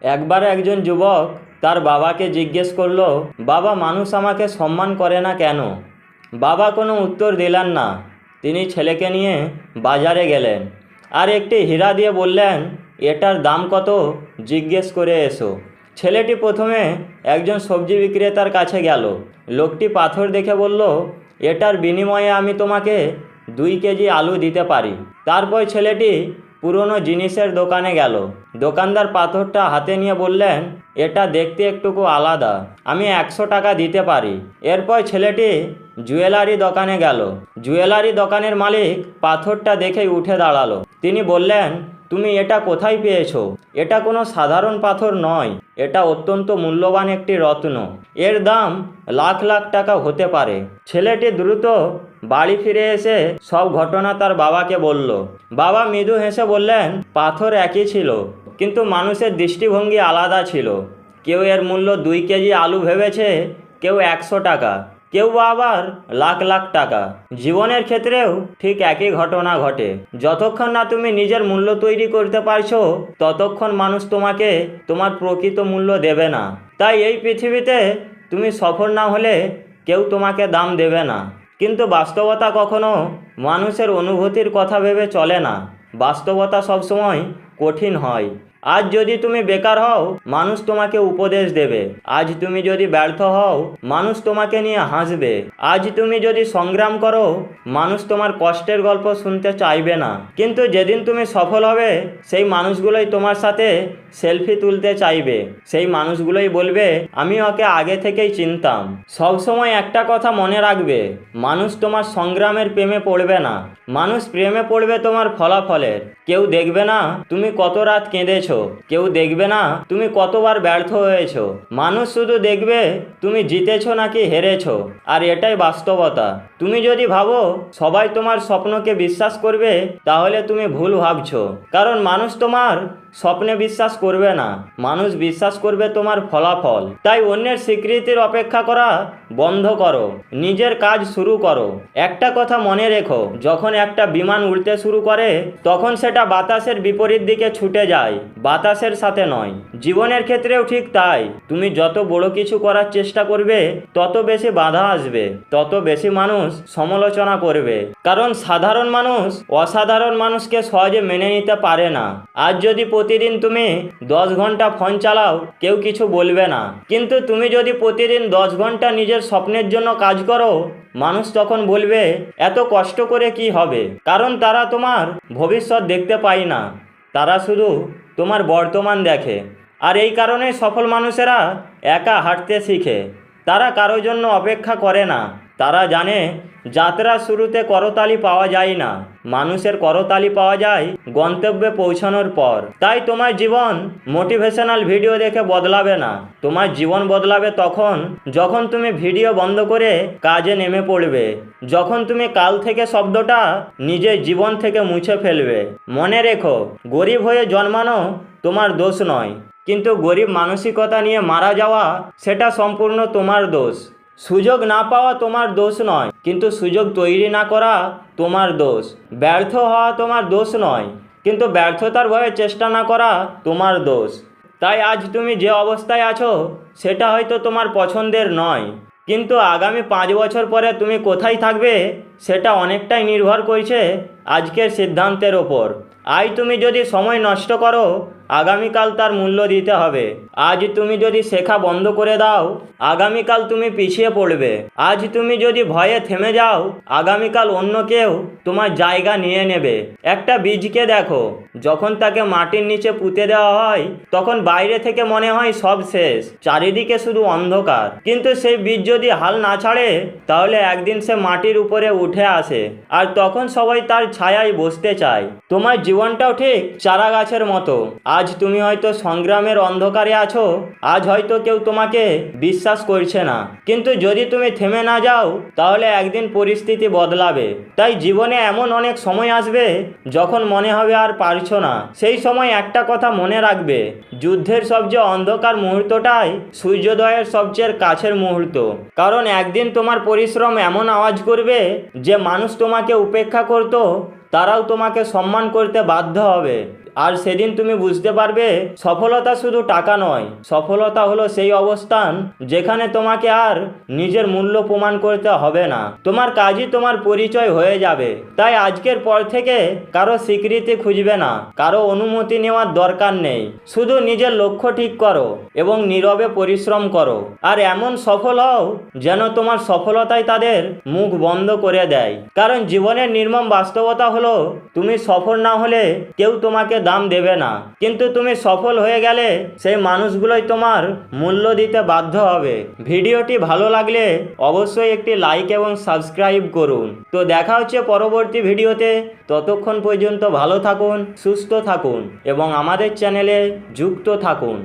একবার একজন যুবক তার বাবাকে জিজ্ঞেস করলো, বাবা, মানুষ আমাকে সম্মান করে না কেন? বাবা কোনো উত্তর দিলেন না। তিনি ছেলেকে নিয়ে বাজারে গেলেন আর একটি হীরা দিয়ে বললেন, এটার দাম কত জিজ্ঞেস করে এসো। ছেলেটি প্রথমে একজন সবজি বিক্রেতার কাছে গেল। লোকটি পাথর দেখে বলল, এটার বিনিময়ে আমি তোমাকে 2 কেজি আলু দিতে পারি। তারপর ছেলেটি পুরনো জিনিসের দোকানে গেল। দোকানদার পাথরটা হাতে নিয়ে বললেন, এটা দেখতে একটুকু আলাদা, আমি 100 টাকা দিতে পারি। এরপর ছেলেটি জুয়েলারি দোকানে গেল। জুয়েলারি দোকানের মালিক পাথরটা দেখেই উঠে দাঁড়ালো। তিনি বললেন, তুমি এটা কোথায় পেয়েছো? এটা কোনো সাধারণ পাথর নয়, এটা অত্যন্ত মূল্যবান একটি রত্ন। এর দাম লাখ লাখ টাকা হতে পারে। ছেলেটি দ্রুত বাড়ি ফিরে এসে সব ঘটনা তার বাবাকে বলল। বাবা মৃদু হেসে বললেন, পাথর একই ছিল, কিন্তু মানুষের দৃষ্টিভঙ্গি আলাদা ছিল। কেউ এর মূল্য 2 কেজি আলু ভেবেছে, কেউ 100 টাকা, কেউ বা আবার লাখ লাখ টাকা। জীবনের ক্ষেত্রেও ঠিক একই ঘটনা ঘটে। যতক্ষণ না তুমি নিজের মূল্য তৈরি করতে পারছো, ততক্ষণ মানুষ তোমাকে তোমার প্রকৃত মূল্য দেবে না। তাই এই পৃথিবীতে তুমি সফল না হলে কেউ তোমাকে দাম দেবে না। কিন্তু বাস্তবতা কখনো মানুষের অনুভূতির কথা ভেবে চলে না। বাস্তবতা সবসময় কঠিন হয়। আজ যদি তুমি বেকার হও, মানুষ তোমাকে উপদেশ দেবে। আজ তুমি যদি ব্যর্থ হও, মানুষ তোমাকে নিয়ে হাসবে। আজ তুমি যদি সংগ্রাম করো, মানুষ তোমার কষ্টের গল্প শুনতে চাইবে না। কিন্তু যেদিন তুমি সফল হবে, সেই মানুষগুলোই তোমার সাথে সেলফি তুলতে চাইবে। সেই মানুষগুলোই বলবে, আমি ওকে আগে থেকেই চিনতাম। সবসময় একটা কথা মনে রাখবে, মানুষ তোমার সংগ্রামের প্রেমে পড়বে না, মানুষ প্রেমে পড়বে তোমার ফলাফলের। কেউ দেখবে না তুমি কত রাত কেঁদেছো, কেউ দেখবে না তুমি কতবার ব্যর্থ হয়েছো। মানুষ শুধু দেখবে তুমি জিতেছো নাকি হেরেছো। আর এটাই বাস্তবতা। তুমি যদি ভাবো সবাই তোমার স্বপ্নকে বিশ্বাস করবে, তাহলে তুমি ভুল ভাবছো। কারণ মানুষ তোমার স্বপ্নে বিশ্বাস করবে না, মানুষ বিশ্বাস করবে তোমার ফলাফল। তাই অন্যের স্বীকৃতির অপেক্ষা করা বন্ধ করো, নিজের কাজ শুরু করো। একটা কথা মনে রেখো, যখন একটা বিমান উড়তে শুরু করে, তখন সেটা বাতাসের বিপরীত দিকে ছুটে যায়, বাতাসের সাথে নয়। জীবনের ক্ষেত্রেও ঠিক তাই। তুমি যত বড় কিছু করার চেষ্টা করবে, তত বেশি বাধা আসবে, তত বেশি মানুষ সমালোচনা করবে। কারণ সাধারণ মানুষ অসাধারণ মানুষকে সহজে মেনে নিতে পারে না। আজ যদি প্রতিদিন তুমি 10 ঘন্টা ফোন চালাও, কেউ কিছু বলবে না। কিন্তু তুমি যদি প্রতিদিন 10 ঘন্টা নিজের স্বপ্নের জন্য কাজ করো, মানুষ তখন বলবে, এত কষ্ট করে কি হবে? কারণ তারা তোমার ভবিষ্যৎ দেখতে পায় না, তারা শুধু তোমার বর্তমান দেখে। আর এই কারণে সফল মানুষেরা একা হাঁটতে শিখে। তারা কারোর জন্য অপেক্ষা করে না। তারা জানে যাত্রার শুরুতে করতালি পাওয়া যায় না, মানুষের করতালি পাওয়া যায় গন্তব্যে পৌঁছানোর পর। তাই তোমার জীবন মোটিভেশনাল ভিডিও দেখে বদলাবে না। তোমার জীবন বদলাবে তখন যখন তুমি ভিডিও বন্ধ করে কাজে নেমে পড়বে, যখন তুমি কাল থেকে শব্দটা নিজের জীবন থেকে মুছে ফেলবে। মনে রেখো, গরিব হয়ে জন্মানো তোমার দোষ নয়, কিন্তু গরিব মানসিকতা নিয়ে মারা যাওয়া সেটা সম্পূর্ণ তোমার দোষ। সুযোগ না পাওয়া তোমার দোষ নয়, কিন্তু সুযোগ তৈরি না করা তোমার দোষ। ব্যর্থ হওয়া তোমার দোষ নয়, কিন্তু ব্যর্থতার ভয়ে চেষ্টা না করা তোমার দোষ। তাই আজ তুমি যে অবস্থায় আছো, সেটা হয়তো তোমার পছন্দের নয়, কিন্তু আগামী 5 বছর পরে তুমি কোথায় থাকবে, সেটা অনেকটাই নির্ভর করছে আজকের সিদ্ধান্তের ওপর। আজ তুমি যদি সময় নষ্ট করো, আগামীকাল তার মূল্য দিতে হবে। আজ তুমি যদি শেখা বন্ধ করে দাও, আগামীকাল তুমি পিছিয়ে পড়বে। আজ তুমি যদি ভয়ে থেমে যাও, আগামীকাল অন্য কেউ তোমার জায়গা নিয়ে নেবে। একটা বীজকে দেখো, যখন তাকে মাটির নিচে পুঁতে দেওয়া হয়, তখন বাইরে থেকে মনে হয় সব শেষ, চারিদিকে শুধু অন্ধকার। কিন্তু সেই বীজ যদি হাল না ছাড়ে, তাহলে একদিন সে মাটির উপরে উঠে আসে, আর তখন সবাই তার ছায়ায় বসতে চায়। তোমার জীবনটাও ঠিক চারা গাছের মতো। আজ তুমি হয়তো সংগ্রামের অন্ধকারে আছো, আজ হয়তো কেউ তোমাকে বিশ্বাস করছে না, কিন্তু যদি তুমি থেমে না যাও, তাহলে একদিন পরিস্থিতি বদলাবে। তাই জীবনে এমন অনেক সময় আসবে যখন মনে হবে আর পারছো না। সেই সময় একটা কথা মনে রাখবে, যুদ্ধের সবচেয়ে অন্ধকার মুহূর্তটাই সূর্যোদয়ের সবচেয়ে কাছের মুহূর্ত। কারণ একদিন তোমার পরিশ্রম এমন আওয়াজ করবে যে মানুষ তোমাকে উপেক্ষা করতো, তারাও তোমাকে সম্মান করতে বাধ্য হবে। আর সেদিন তুমি বুঝতে পারবে সফলতা শুধু টাকা নয়, সফলতা হলো সেই অবস্থান যেখানে তোমাকে আর নিজের মূল্য প্রমাণ করতে হবে না, তোমার কাজই তোমার পরিচয় হয়ে যাবে। তাই আজকের পর থেকে কারো স্বীকৃতি খুঁজবে না, কারো অনুমতি নেওয়ার দরকার নেই। শুধু নিজের লক্ষ্য ঠিক করো এবং নীরবে পরিশ্রম করো। আর এমন সফল হও যেন তোমার সফলতাই তাদের মুখ বন্ধ করে দেয়। কারণ জীবনের নির্মম বাস্তবতা হলো তুমি সফল না হলে কেউ তোমাকে দাম দেবে না, কিন্তু তুমি সফল হয়ে গেলে সেই মানুষগুলোই তোমার মূল্য দিতে বাধ্য হবে। ভিডিওটি ভালো লাগলে অবশ্যই একটি লাইক এবং সাবস্ক্রাইব করুন। তো দেখা হচ্ছে পরবর্তী ভিডিওতে। ততক্ষণ পর্যন্ত ভালো থাকুন, সুস্থ থাকুন এবং আমাদের চ্যানেলে যুক্ত থাকুন।